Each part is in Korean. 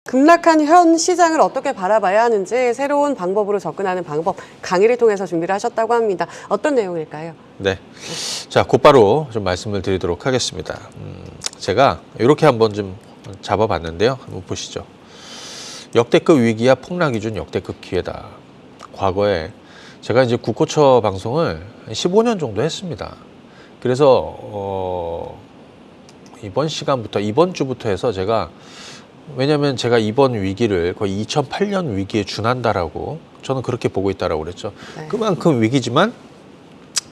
급락한 현 시장을 어떻게 바라봐야 하는지 새로운 방법으로 접근하는 방법 강의를 통해서 준비를 하셨다고 합니다. 어떤 내용일까요? 네. 자, 곧바로 좀 말씀을 드리도록 하겠습니다. 제가 이렇게 한번 좀 잡아봤는데요. 한번 보시죠. 역대급 위기야 폭락이 준 역대급 기회다. 과거에 제가 이제 국고처 방송을 15년 정도 했습니다. 그래서 이번 주부터 해서 왜냐면 제가 이번 위기를 거의 2008년 위기에 준한다라고 저는 그렇게 보고 있다라고 그랬죠. 네. 그만큼 위기지만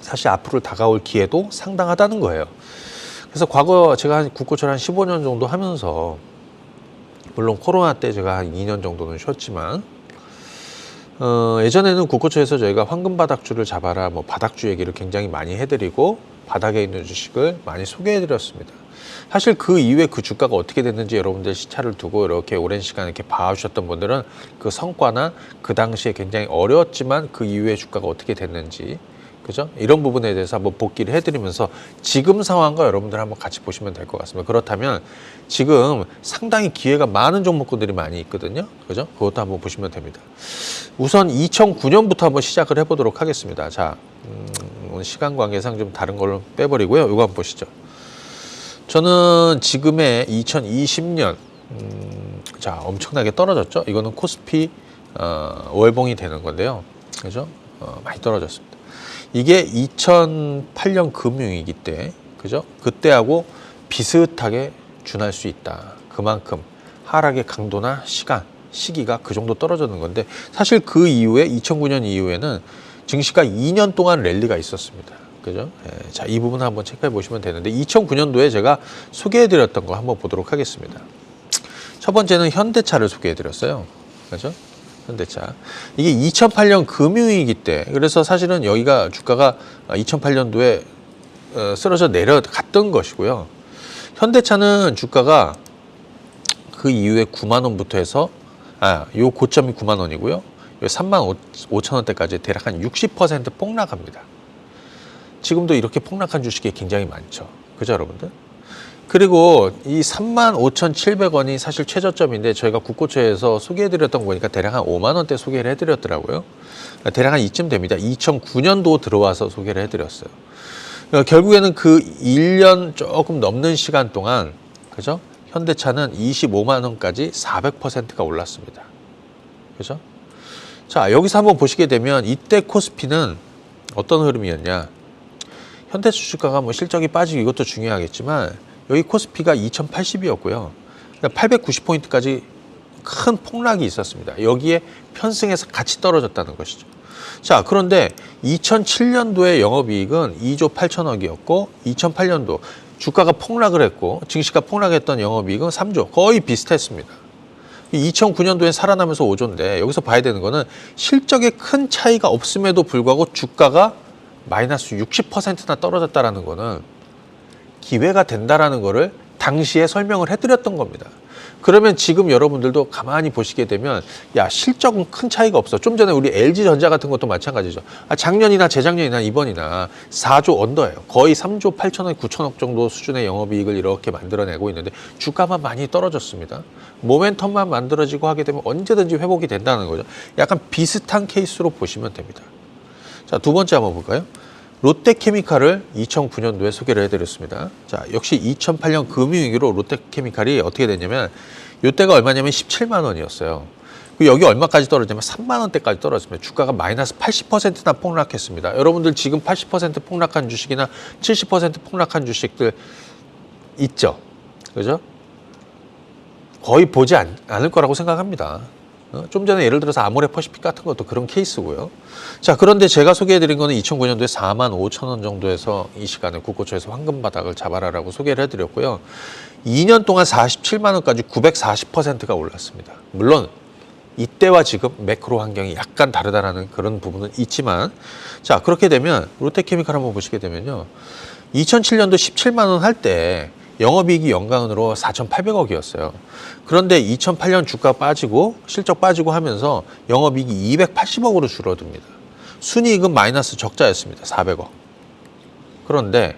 사실 앞으로 다가올 기회도 상당하다는 거예요. 그래서 과거 제가 국고처를 한 15년 정도 하면서 물론 코로나 때 제가 한 2년 정도는 쉬었지만 예전에는 국고처에서 저희가 황금바닥주를 잡아라 뭐 바닥주 얘기를 굉장히 많이 해드리고 바닥에 있는 주식을 많이 소개해드렸습니다. 사실 그 이후에 그 주가가 어떻게 됐는지 여러분들 시차를 두고 이렇게 오랜 시간 이렇게 봐주셨던 분들은 그 성과나 그 당시에 굉장히 어려웠지만 그 이후에 주가가 어떻게 됐는지 그죠? 이런 부분에 대해서 한번 복기를 해드리면서 지금 상황과 여러분들 한번 같이 보시면 될 것 같습니다. 그렇다면 지금 상당히 기회가 많은 종목군들이 많이 있거든요. 그죠? 그것도 한번 보시면 됩니다. 우선 2009년부터 한번 시작을 해보도록 하겠습니다. 자, 오늘 시간 관계상 좀 다른 걸로 빼버리고요. 이거 한번 보시죠. 저는 지금의 2020년, 자, 엄청나게 떨어졌죠? 이거는 코스피 월봉이 되는 건데요. 그죠? 많이 떨어졌습니다. 이게 2008년 금융위기 때, 그죠? 그때하고 비슷하게 준할 수 있다. 그만큼 하락의 강도나 시기가 그 정도 떨어졌는 건데, 사실 그 이후에 2009년 이후에는 증시가 2년 동안 랠리가 있었습니다. 그죠? 예, 자, 이 부분 한번 체크해 보시면 되는데 2009년도에 제가 소개해 드렸던 거 한번 보도록 하겠습니다. 첫 번째는 현대차를 소개해 드렸어요. 그죠? 현대차. 이게 2008년 금융위기 때, 그래서 사실은 여기가 주가가 2008년도에 쓰러져 내려갔던 것이고요. 현대차는 주가가 그 이후에 9만 원부터 해서 요 고점이 9만 원이고요. 요 3만 5천 원대까지 대략 한 60% 폭락합니다. 지금도 이렇게 폭락한 주식이 굉장히 많죠. 그죠, 여러분들? 그리고 이 35,700원이 사실 최저점인데 저희가 국고처에서 소개해드렸던 거니까 대략 한 5만 원대 소개를 해드렸더라고요. 대략 한 이쯤 됩니다. 2009년도 들어와서 소개를 해드렸어요. 결국에는 그 1년 조금 넘는 시간 동안, 그죠? 현대차는 25만 원까지 400%가 올랐습니다. 그죠? 자, 여기서 한번 보시게 되면 이때 코스피는 어떤 흐름이었냐? 현대차 주가가 뭐 실적이 빠지고 이것도 중요하겠지만 여기 코스피가 2080이었고요. 890포인트까지 큰 폭락이 있었습니다. 여기에 편승해서 같이 떨어졌다는 것이죠. 자, 그런데 2007년도에 영업이익은 2조 8천억이었고 2008년도 주가가 폭락을 했고 증시가 폭락했던 영업이익은 3조, 거의 비슷했습니다. 2009년도에 살아나면서 5조인데 여기서 봐야 되는 거는 실적에 큰 차이가 없음에도 불구하고 주가가 마이너스 60%나 떨어졌다는 거는 기회가 된다라는 거를 당시에 설명을 해드렸던 겁니다. 그러면 지금 여러분들도 가만히 보시게 되면 야, 실적은 큰 차이가 없어. 좀 전에 우리 LG전자 같은 것도 마찬가지죠. 작년이나 재작년이나 이번이나 4조 언더예요. 거의 3조 8천억, 9천억 정도 수준의 영업이익을 이렇게 만들어내고 있는데 주가만 많이 떨어졌습니다. 모멘텀만 만들어지고 하게 되면 언제든지 회복이 된다는 거죠. 약간 비슷한 케이스로 보시면 됩니다. 자, 두 번째 한번 볼까요? 롯데케미칼을 2009년도에 소개를 해드렸습니다. 자, 역시 2008년 금융위기로 롯데케미칼이 어떻게 됐냐면 이때가 얼마냐면 17만 원이었어요. 여기 얼마까지 떨어지냐면 3만 원대까지 떨어졌습니다. 주가가 마이너스 80%나 폭락했습니다. 여러분들 지금 80% 폭락한 주식이나 70% 폭락한 주식들 있죠? 그죠? 거의 보지 않을 거라고 생각합니다. 좀 전에 예를 들어서 아모레퍼시픽 같은 것도 그런 케이스고요. 자, 그런데 제가 소개해드린 거는 2009년도에 4만 5천 원 정도에서 이 시간에 국고처에서 황금바닥을 잡아라라고 소개를 해드렸고요. 2년 동안 47만 원까지 940%가 올랐습니다. 물론 이때와 지금 매크로 환경이 약간 다르다라는 그런 부분은 있지만, 자, 그렇게 되면 롯데케미칼 한번 보시게 되면요. 2007년도 17만 원 할 때 영업이익이 연간으로 4,800억이었어요. 그런데 2008년 주가 빠지고 실적 빠지고 하면서 영업이익이 280억으로 줄어듭니다. 순이익은 마이너스 적자였습니다. 400억. 그런데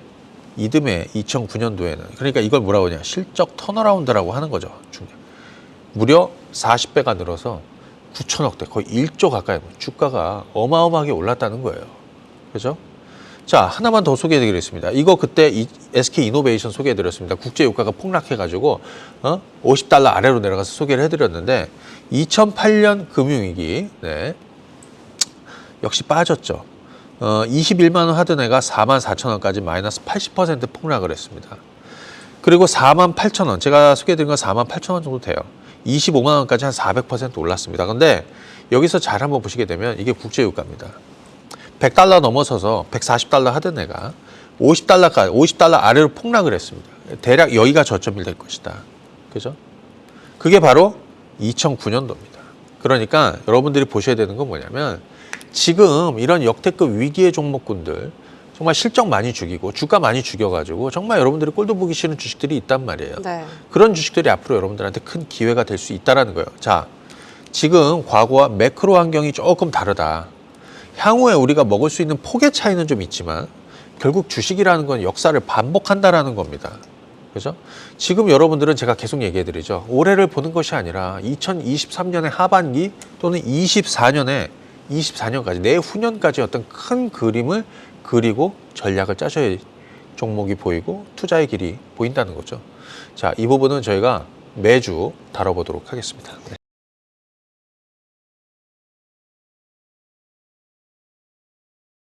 이듬해 2009년도에는 그러니까 이걸 뭐라고 하냐 실적 턴어라운드라고 하는 거죠. 무려 40배가 늘어서 9천억대, 거의 1조 가까이 주가가 어마어마하게 올랐다는 거예요. 그죠? 자, 하나만 더 소개해드리겠습니다. 이거 그때 SK이노베이션 소개해드렸습니다. 국제유가가 폭락해가지고 50달러 아래로 내려가서 소개를 해드렸는데 2008년 금융위기 네, 역시 빠졌죠. 21만 원 하던 애가 4만 4천 원까지 마이너스 80% 폭락을 했습니다. 그리고 4만 8천 원, 제가 소개해드린 건 4만 8천 원 정도 돼요. 25만 원까지 한 400% 올랐습니다. 근데 여기서 잘 한번 보시게 되면 이게 국제유가입니다. 100달러 넘어서서 140달러 하던 애가 50달러 아래로 폭락을 했습니다. 대략 여기가 저점이 될 것이다. 그죠? 그게 바로 2009년도입니다. 그러니까 여러분들이 보셔야 되는 건 뭐냐면 지금 이런 역대급 위기의 종목군들 정말 실적 많이 죽이고 주가 많이 죽여가지고 정말 여러분들이 꼴도 보기 싫은 주식들이 있단 말이에요. 네. 그런 주식들이 앞으로 여러분들한테 큰 기회가 될 수 있다는 거예요. 자, 지금 과거와 매크로 환경이 조금 다르다. 향후에 우리가 먹을 수 있는 폭의 차이는 좀 있지만 결국 주식이라는 건 역사를 반복한다라는 겁니다. 그죠? 지금 여러분들은 제가 계속 얘기해드리죠. 올해를 보는 것이 아니라 2023년의 하반기 또는 24년까지 내후년까지 어떤 큰 그림을 그리고 전략을 짜셔야 종목이 보이고 투자의 길이 보인다는 거죠. 자, 이 부분은 저희가 매주 다뤄보도록 하겠습니다. 네.